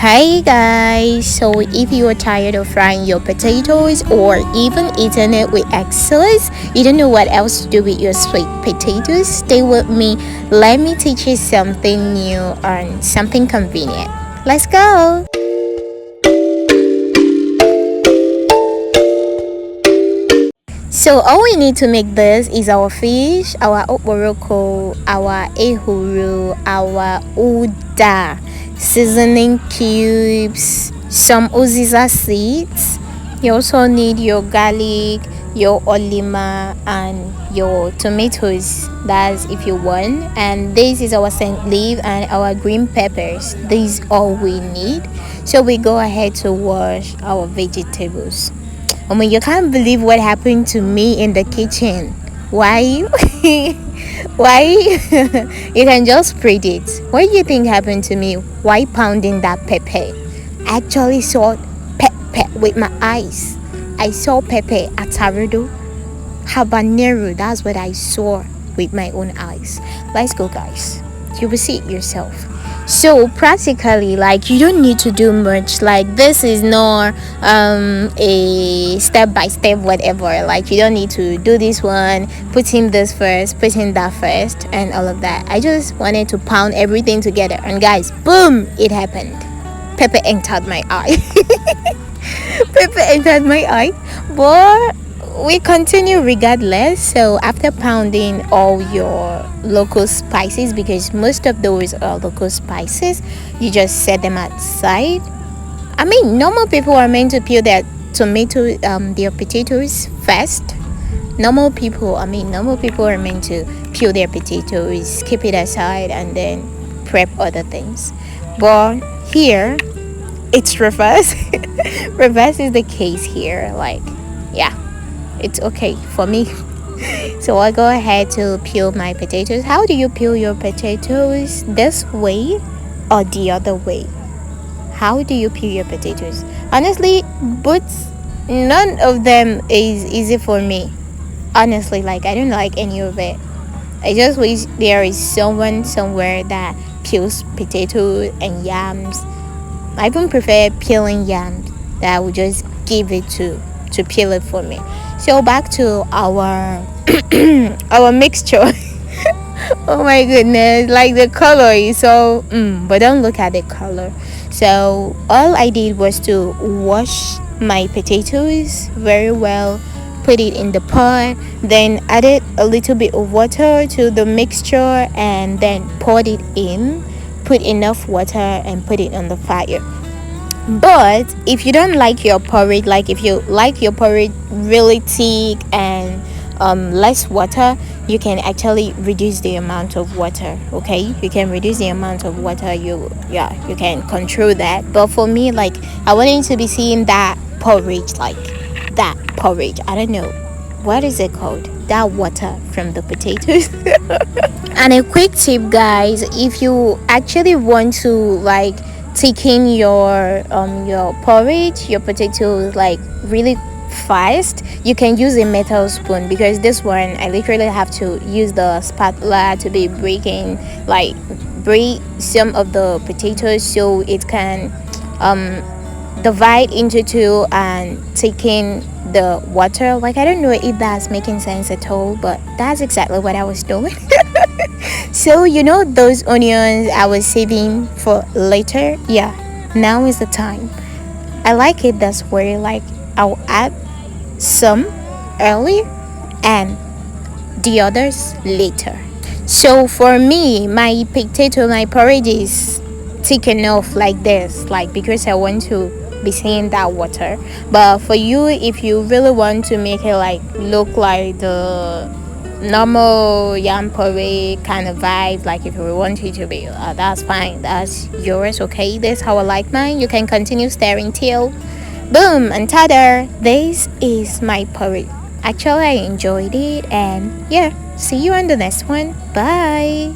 Hey guys, so if you are tired of frying your potatoes or even eating it with egg sauce, you don't know what else to do with your sweet potatoes, stay with me. Let me teach you something new and something convenient. Let's go! So all we need to make this is our fish, our okporoko, our ehuru, our uda, seasoning cubes, some uziza seeds. You also need your garlic, your olima, and your tomatoes. That's if you want. And this is our scent leaf and our green peppers. These all we need. So we go ahead to wash our vegetables. I mean, you can't believe what happened to me in the kitchen. Why? Why? You can just predict. What do you think happened to me? Why pounding that pepper? I actually saw pepper with my eyes. I saw pepper atarudo, habanero. That's what I saw with my own eyes. Let's go, guys. You will see it yourself. So practically, like, you don't need to do much. Like, this is not a step by step whatever. Like, you don't need to do this one, put in this first, put in that first, and all of that. I just wanted to pound everything together, and guys, boom, it happened. Pepper entered my eye. Pepper entered my eye. But we continue regardless. So after pounding all your local spices, because most of those are local spices, you just set them aside. I mean, normal people are meant to peel their their potatoes first. Normal people are meant to peel their potatoes, keep it aside, and then prep other things. But here it's reverse. Reverse is the case here. Like, yeah, it's okay for me. So I go ahead to peel my potatoes. How do you peel your potatoes? This way or the other way? How do you peel your potatoes? Honestly, but none of them is easy for me. Honestly, like, I don't like any of it. I just wish there is someone somewhere that peels potatoes and yams. I even prefer peeling yams that would just give it to peel it for me. So back to our our mixture. Oh my goodness, like the color is so but don't look at the color. So all I did was to wash my potatoes very well, put it in the pot, then added a little bit of water to the mixture, and then poured it in, put enough water, and put it on the fire. But if you don't like your porridge, like if you like your porridge really thick and less water, you can actually reduce the amount of water. Okay, you can reduce the amount of water. You can control that. But for me, like, I wanted to be seeing that porridge, like that porridge, I don't know what is it called, that water from the potatoes. And a quick tip, guys, if you actually want to, like, thicken your porridge, your potatoes, like, really fast, you can use a metal spoon, because this one I literally have to use the spatula to be break some of the potatoes so it can divide into two and thicken the water. Like, I don't know if that's making sense at all, but that's exactly what I was doing. So those onions I was saving for later, yeah, now is the time. I like it this way. Like, I'll add some early and the others later. So for me, my porridge is thick enough like this, like, because I want to be seeing that water. But for you, if you really want to make it like look like the normal yam porridge kind of vibe, like, if you want it to be, that's fine, that's yours. Okay, that's how I like mine. You can continue stirring till boom, and ta-da, this is my porridge. Actually, I enjoyed it, and yeah, see you on the next one. Bye.